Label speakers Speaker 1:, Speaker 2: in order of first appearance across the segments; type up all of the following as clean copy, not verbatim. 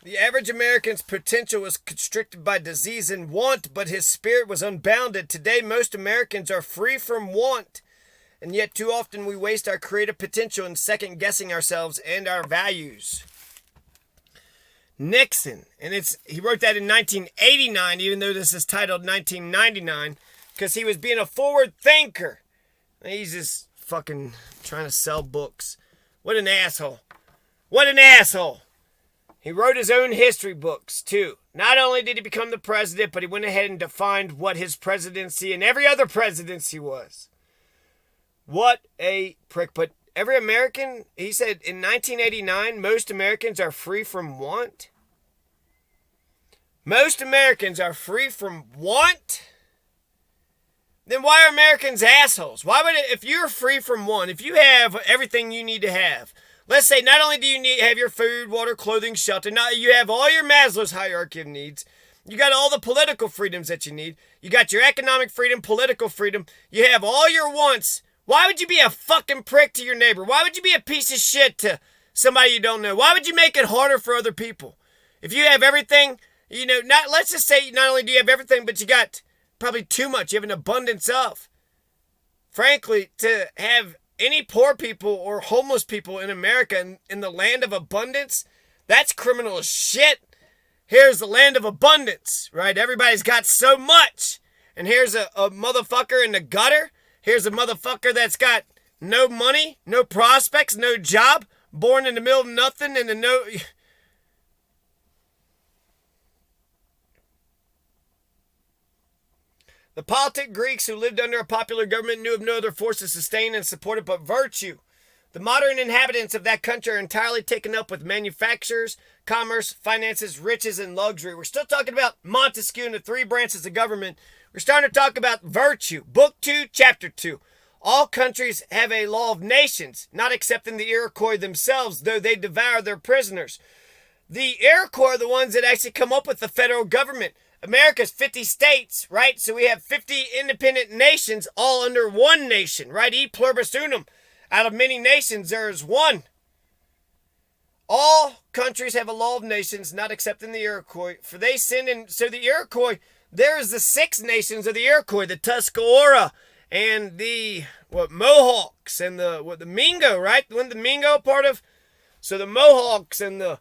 Speaker 1: The average American's potential was constricted by disease and want, but his spirit was unbounded. Today, most Americans are free from want, and yet too often we waste our creative potential in second-guessing ourselves and our values. Nixon, and he wrote that in 1989, even though this is titled 1999, because he was being a forward thinker. He's just fucking trying to sell books. What an asshole. What an asshole. He wrote his own history books, too. Not only did he become the president, but he went ahead and defined what his presidency and every other presidency was. What a prick. But every American, he said in 1989, most Americans are free from want. Most Americans are free from want? Then why are Americans assholes? Why would it, if you're free from want, if you have everything you need to have, let's say not only do you have your food, water, clothing, shelter, now you have all your Maslow's hierarchy of needs, you got all the political freedoms that you need, you got your economic freedom, political freedom, you have all your wants, why would you be a fucking prick to your neighbor? Why would you be a piece of shit to somebody you don't know? Why would you make it harder for other people? If you have everything, let's just say not only do you have everything, but you got probably too much. You have an abundance of. Frankly, to have any poor people or homeless people in America in the land of abundance, that's criminal as shit. Here's the land of abundance, right? Everybody's got so much. And here's a motherfucker in the gutter. Here's a motherfucker that's got no money, no prospects, no job, born in the middle of nothing and The politic Greeks who lived under a popular government knew of no other force to sustain and support it but virtue. The modern inhabitants of that country are entirely taken up with manufactures, commerce, finances, riches, and luxury. We're still talking about Montesquieu and the three branches of government. We're starting to talk about virtue. Book 2, Chapter 2. All countries have a law of nations, not excepting the Iroquois themselves, though they devour their prisoners. The Iroquois are the ones that actually come up with the federal government. America's 50 states, right? So we have 50 independent nations all under one nation, right? E pluribus unum. Out of many nations, there is one. All countries have a law of nations, not excepting the Iroquois. For they sinned, and so the Iroquois, there's the 6 nations of the Iroquois, the Tuscarora, and the Mohawks, and the Mingo, right? When the Mingo part of, so the Mohawks and the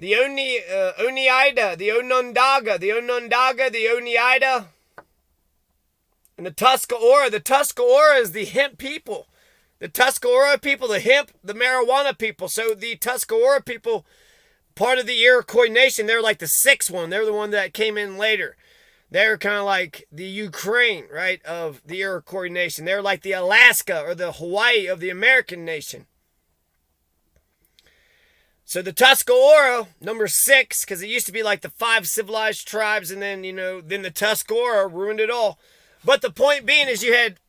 Speaker 1: Oneida, the Onondaga, the Oneida, and the Tuscarora. The Tuscarora is the hemp people. The Tuscarora people, the hemp, the marijuana people. So the Tuscarora people, part of the Iroquois nation, they're like the 6th one. They're the one that came in later. They're kind of like the Ukraine, right, of the Iroquois nation. They're like the Alaska or the Hawaii of the American nation. So the Tuscarora, number 6, because it used to be like the 5 civilized tribes, and then, then the Tuscarora ruined it all. But the point being is you had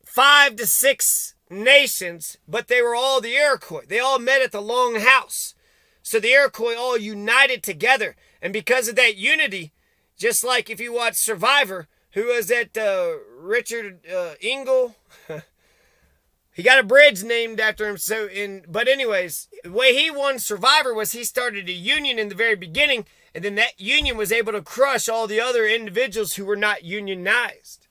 Speaker 1: 5 to 6 nations, but they were all the Iroquois. They all met at the Long House. So the Iroquois all united together. And because of that unity, just like if you watch Survivor, who was that Richard Engel? He got a bridge named after him. But anyways, the way he won Survivor was he started a union in the very beginning, and then that union was able to crush all the other individuals who were not unionized.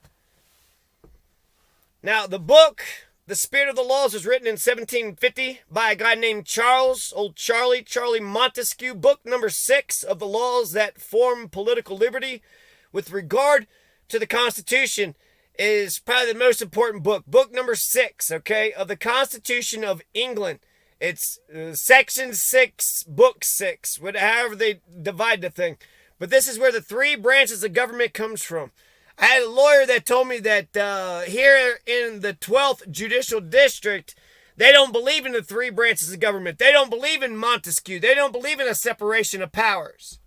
Speaker 1: Now, the book, The Spirit of the Laws, was written in 1750 by a guy named Charlie Montesquieu. Book number 6 of the laws that form political liberty with regard to the Constitution is probably the most important book. Book number 6, okay, of the Constitution of England. It's section 6, book 6, however they divide the thing. But this is where the 3 branches of government comes from. I had a lawyer that told me that here in the 12th Judicial District, they don't believe in the 3 branches of government. They don't believe in Montesquieu. They don't believe in a separation of powers.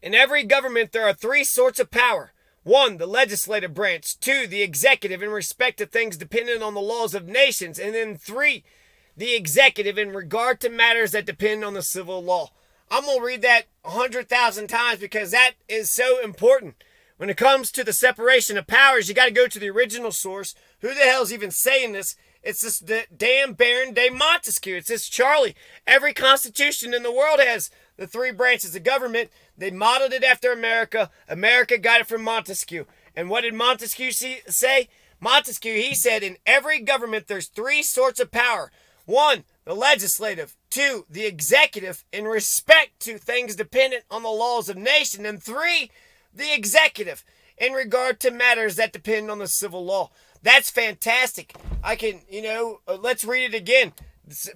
Speaker 1: In every government, there are 3 sorts of power. 1, the legislative branch. 2, the executive in respect to things dependent on the laws of nations. And then 3, the executive in regard to matters that depend on the civil law. I'm going to read that 100,000 times because that is so important. When it comes to the separation of powers, you got to go to the original source. Who the hell is even saying this? It's this damn Baron de Montesquieu. It's this Charlie. Every constitution in the world has the three branches of government. They modeled it after America. America got it from Montesquieu. And what did Montesquieu say? Montesquieu, he said, in every government there's three sorts of power. One, the legislative. Two, the executive, in respect to things dependent on the laws of nation. And three, the executive, in regard to matters that depend on the civil law. That's fantastic. I can, let's read it again,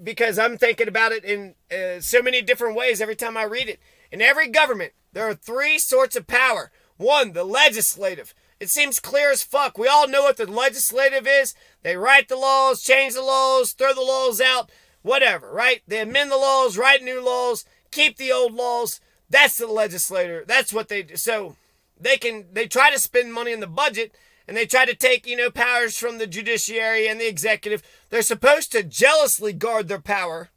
Speaker 1: because I'm thinking about it in so many different ways every time I read it. In every government, there are three sorts of power. One, the legislative. It seems clear as fuck. We all know what the legislative is. They write the laws, change the laws, throw the laws out, whatever, right? They amend the laws, write new laws, keep the old laws. That's the legislator. That's what they do. So they try to spend money in the budget, and they try to take, powers from the judiciary and the executive. They're supposed to jealously guard their power.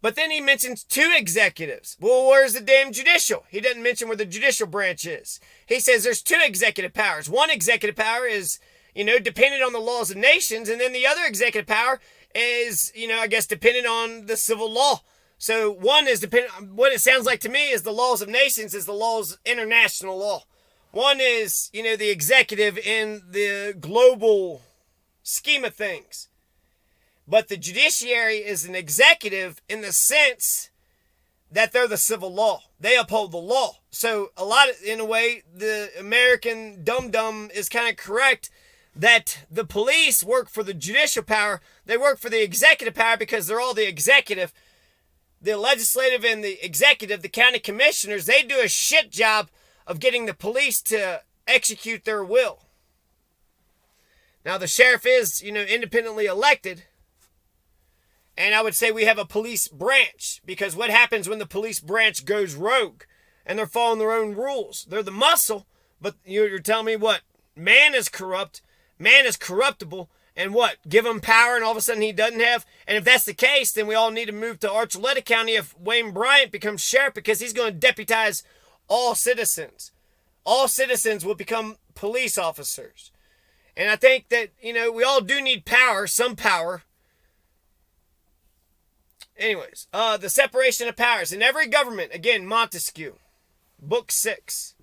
Speaker 1: But then he mentions two executives. Well, where's the damn judicial? He doesn't mention where the judicial branch is. He says there's two executive powers. One executive power is, dependent on the laws of nations. And then the other executive power is, dependent on the civil law. So one is dependent, what it sounds like to me is the laws of nations is the laws of international law. One is, the executive in the global scheme of things. But the judiciary is an executive in the sense that they're the civil law. They uphold the law. So in a way, the American dum-dum is kind of correct that the police work for the judicial power. They work for the executive power because they're all the executive. The legislative and the executive, the county commissioners, they do a shit job of getting the police to execute their will. Now, the sheriff is, independently elected. And I would say we have a police branch, because what happens when the police branch goes rogue and they're following their own rules? They're the muscle, but you're telling me what? Man is corrupt, man is corruptible, and what? Give him power and all of a sudden he doesn't have? And if that's the case, then we all need to move to Archuleta County if Wayne Bryant becomes sheriff, because he's going to deputize all citizens. All citizens will become police officers. And I think that, we all do need power, some power. Anyways, the separation of powers. In every government, again, Montesquieu, Book 6,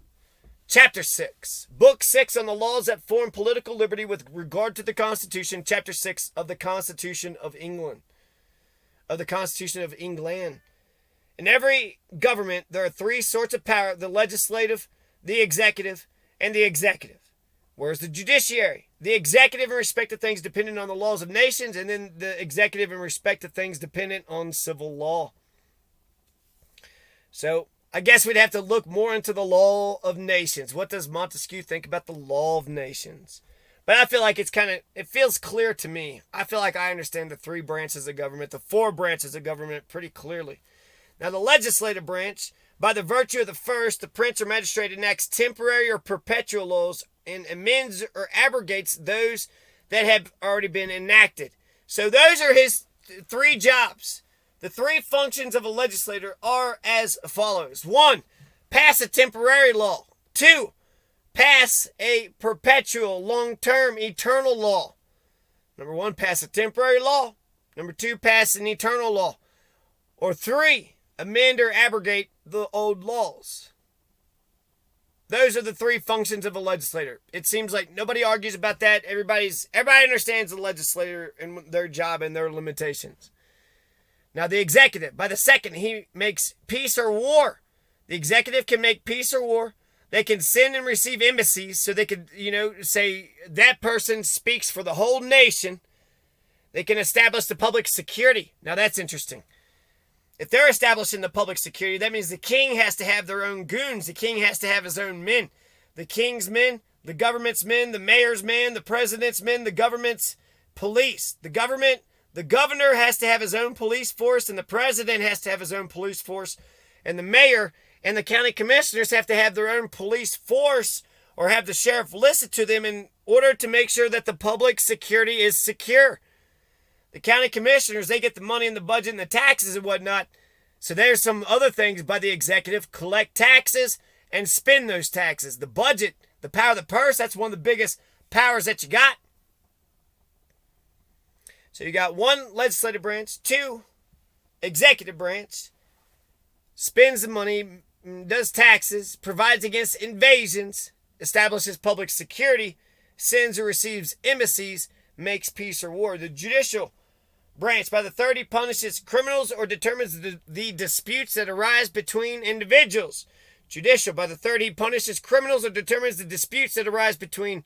Speaker 1: Chapter 6. Book 6 on the laws that form political liberty with regard to the Constitution. Chapter 6 of the Constitution of England. Of the Constitution of England. In every government, there are three sorts of power. The legislative, the executive, and the executive. Where's the judiciary? The executive in respect to things dependent on the laws of nations, and then the executive in respect to things dependent on civil law. So, I guess we'd have to look more into the law of nations. What does Montesquieu think about the law of nations? But I feel like it feels clear to me. I feel like I understand the three branches of government, the four branches of government pretty clearly. Now, the legislative branch, by the virtue of the first, the prince or magistrate enacts temporary or perpetual laws and amends or abrogates those that have already been enacted. So those are his three jobs. The three functions of a legislator are as follows. 1, pass a temporary law. 2, pass a perpetual, long-term, eternal law. Number 1, pass a temporary law. Number 2, pass an eternal law. Or 3, amend or abrogate the old laws. Those are the three functions of a legislator. It seems like nobody argues about that. Everybody understands the legislator and their job and their limitations. Now, the executive, by the second, he makes peace or war. The executive can make peace or war. They can send and receive embassies, so they could, say that person speaks for the whole nation. They can establish the public security. Now, that's interesting. If they're establishing the public security, that means the king has to have their own goons. The king has to have his own men. The king's men, the government's men, the mayor's men, the president's men, the government's police. The governor has to have his own police force, and the president has to have his own police force. And the mayor and the county commissioners have to have their own police force, or have the sheriff listen to them in order to make sure that the public security is secure. The county commissioners, they get the money in the budget and the taxes and whatnot. So there's some other things by the executive. Collect taxes and spend those taxes. The budget, the power of the purse, that's one of the biggest powers that you got. So you got one, legislative branch, two, executive branch, spends the money, does taxes, provides against invasions, establishes public security, sends or receives embassies, makes peace or war. The judicial branch, by the third, he punishes criminals or determines the disputes that arise between individuals. Judicial, by the third, he punishes criminals or determines the disputes that arise between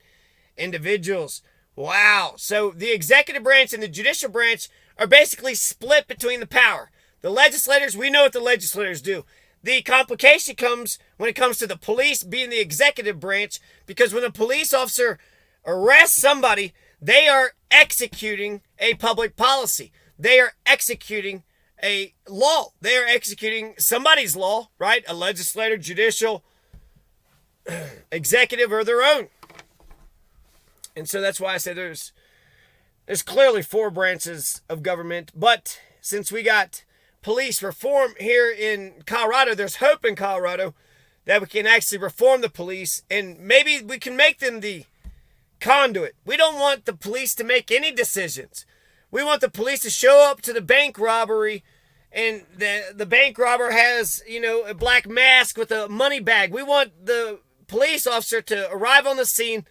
Speaker 1: individuals. Wow. So the executive branch and the judicial branch are basically split between the power. The legislators, we know what the legislators do. The complication comes when it comes to the police being the executive branch, because when a police officer arrests somebody, they are executing a public policy. They are executing a law. They are executing somebody's law, right? A legislator, judicial, executive, or their own. And so that's why I say there's clearly four branches of government. But since we got police reform here in Colorado, there's hope in Colorado that we can actually reform the police, and maybe we can make them the conduit. We don't want the police to make any decisions. We want the police to show up to the bank robbery, and the bank robber has, a black mask with a money bag. We want the police officer to arrive on the scene,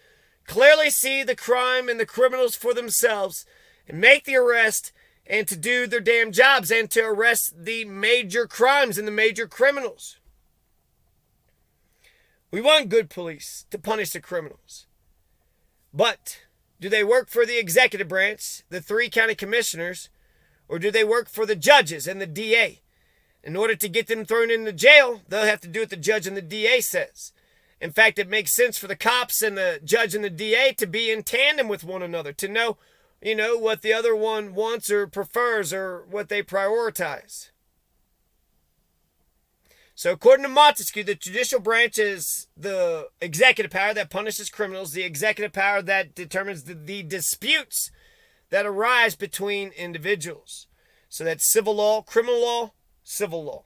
Speaker 1: clearly see the crime and the criminals for themselves, and make the arrest, and to do their damn jobs, and to arrest the major crimes and the major criminals. We want good police to punish the criminals. But do they work for the executive branch, the 3 county commissioners, or do they work for the judges and the DA? In order to get them thrown into jail, they'll have to do what the judge and the DA says. In fact, it makes sense for the cops and the judge and the DA to be in tandem with one another, to know, what the other one wants or prefers or what they prioritize. So according to Montesquieu, the judicial branch is the executive power that punishes criminals, the executive power that determines the disputes that arise between individuals. So that's civil law, criminal law, civil law.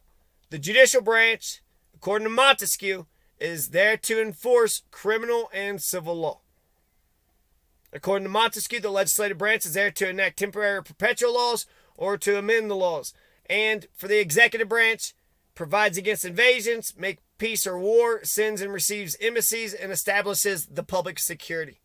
Speaker 1: The judicial branch, according to Montesquieu, is there to enforce criminal and civil law. According to Montesquieu, the legislative branch is there to enact temporary or perpetual laws or to amend the laws. And for the executive branch, provides against invasions, make peace or war, sends and receives embassies, and establishes the public security.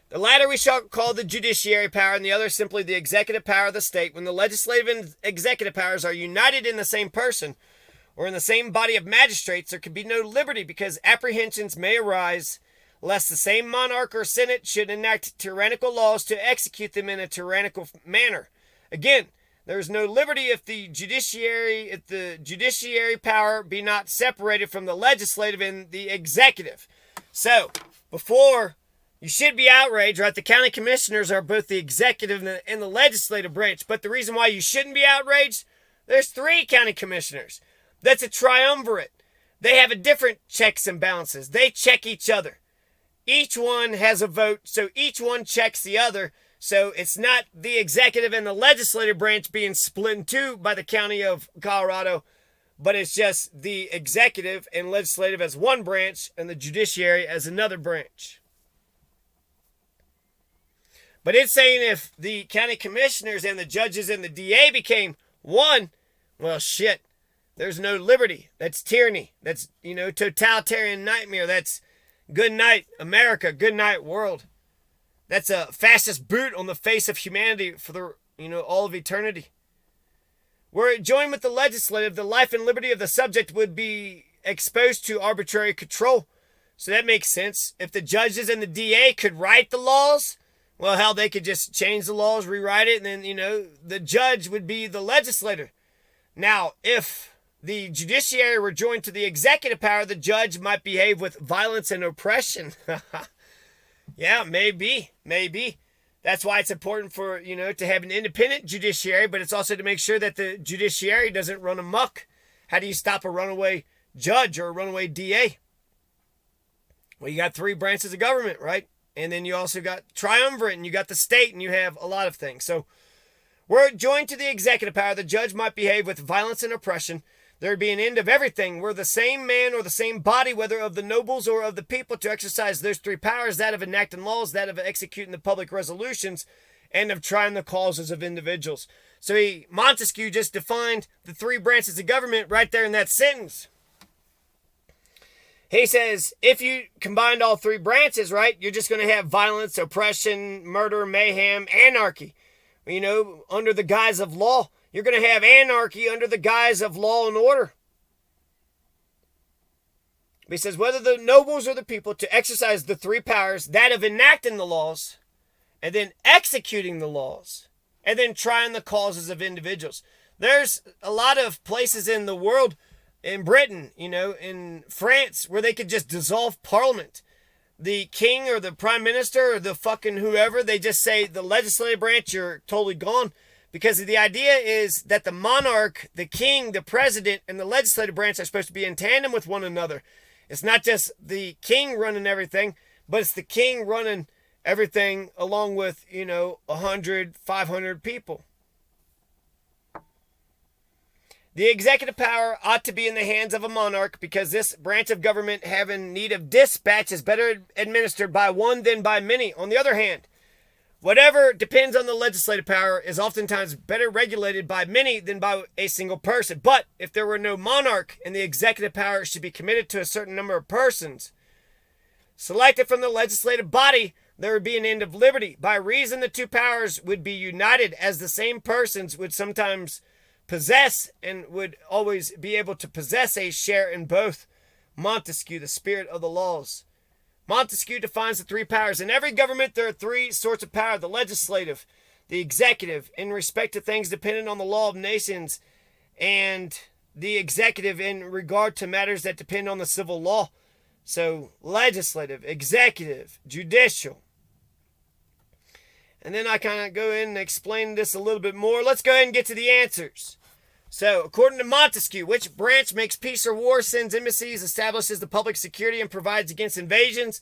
Speaker 1: The latter we shall call the judiciary power, and the other simply the executive power of the state. When the legislative and executive powers are united in the same person, or in the same body of magistrates, there can be no liberty, because apprehensions may arise lest the same monarch or senate should enact tyrannical laws to execute them in a tyrannical manner. Again, there is no liberty if the judiciary power be not separated from the legislative and the executive. So, before, you should be outraged, right? The county commissioners are both the executive and the legislative branch. But the reason why you shouldn't be outraged, there's 3 county commissioners. That's a triumvirate. They have a different checks and balances. They check each other. Each one has a vote, so each one checks the other. So it's not the executive and the legislative branch being split in two by the county of Colorado, but it's just the executive and legislative as one branch and the judiciary as another branch. But it's saying if the county commissioners and the judges and the DA became one, well, shit, there's no liberty. That's tyranny. That's, totalitarian nightmare. That's good night, America. Good night, world. That's a fascist boot on the face of humanity for the, all of eternity. Were it joined with the legislative, the life and liberty of the subject would be exposed to arbitrary control. So that makes sense. If the judges and the DA could write the laws, well, hell, they could just change the laws, rewrite it, and then, the judge would be the legislator. Now, if the judiciary were joined to the executive power, the judge might behave with violence and oppression. Yeah, maybe. That's why it's important for, to have an independent judiciary, but it's also to make sure that the judiciary doesn't run amok. How do you stop a runaway judge or a runaway DA? Well, you got 3 branches of government, right? And then you also got triumvirate, and you got the state, and you have a lot of things. So, were it joined to the executive power, the judge might behave with violence and oppression. There would be an end of everything, were the same man or the same body, whether of the nobles or of the people, to exercise those three powers, that of enacting laws, that of executing the public resolutions, and of trying the causes of individuals. So Montesquieu just defined the three branches of government right there in that sentence. He says, if you combined all three branches, right, you're just going to have violence, oppression, murder, mayhem, anarchy. Under the guise of law. You're going to have anarchy under the guise of law and order. He says, whether the nobles or the people, to exercise the three powers, that of enacting the laws, and then executing the laws, and then trying the causes of individuals. There's a lot of places in the world, in Britain, in France, where they could just dissolve parliament. The king or the prime minister or the fucking whoever, they just say, the legislative branch, you're totally gone. Because the idea is that the monarch, the king, the president, and the legislative branch are supposed to be in tandem with one another. It's not just the king running everything, but it's the king running everything along with, 100, 500 people. The executive power ought to be in the hands of a monarch, because this branch of government, having need of dispatch, is better administered by one than by many. On the other hand, whatever depends on the legislative power is oftentimes better regulated by many than by a single person. But if there were no monarch and the executive power should be committed to a certain number of persons selected from the legislative body, there would be an end of liberty. By reason, the two powers would be united, as the same persons would sometimes possess and would always be able to possess a share in both. Montesquieu, the spirit of the laws. Montesquieu defines the three powers. In every government, there are three sorts of power: the legislative, the executive, in respect to things dependent on the law of nations, and the executive in regard to matters that depend on the civil law. So, legislative, executive, judicial. And then I kind of go in and explain this a little bit more. Let's go ahead and get to the answers. So, according to Montesquieu, which branch makes peace or war, sends embassies, establishes the public security, and provides against invasions?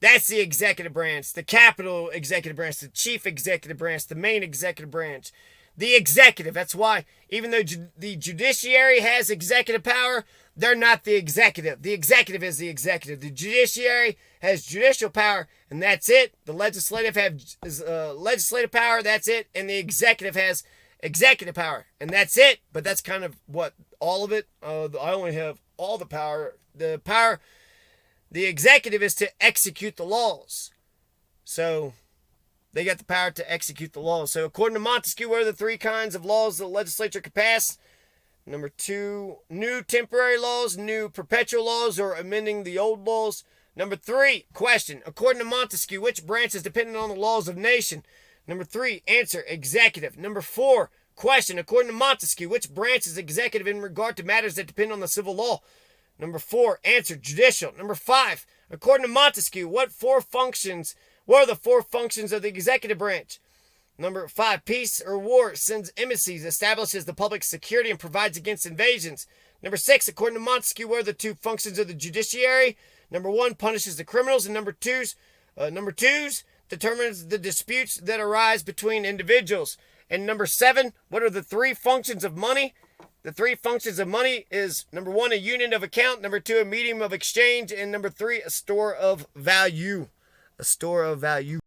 Speaker 1: That's the executive branch, the capital executive branch, the chief executive branch, the main executive branch. The executive, that's why, even though the judiciary has executive power, they're not the executive. The executive is the executive. The judiciary has judicial power, and that's it. The legislative has legislative power, that's it. And the executive has executive power, and that's it. But that's kind of what, all of it. I only have all the power. The executive is to execute the laws. So they got the power to execute the laws. So according to Montesquieu, what are the three kinds of laws the legislature can pass? Number 2, new temporary laws, new perpetual laws, or amending the old laws. Number 3, question. According to Montesquieu, which branch is dependent on the laws of nation? Number 3, answer, executive. Number 4, question. According to Montesquieu, which branch is executive in regard to matters that depend on the civil law? Number 4, answer, judicial. Number 5, according to Montesquieu, what are the 4 functions of the executive branch? Number 5, peace or war, sends embassies, establishes the public security, and provides against invasions. Number 6, according to Montesquieu, what are the 2 functions of the judiciary? Number 1, punishes the criminals, and number 2 determines the disputes that arise between individuals. And number 7, what are the 3 functions of money? The 3 functions of money is, number 1, a unit of account, number 2, a medium of exchange, and number 3, a store of value. A store of value.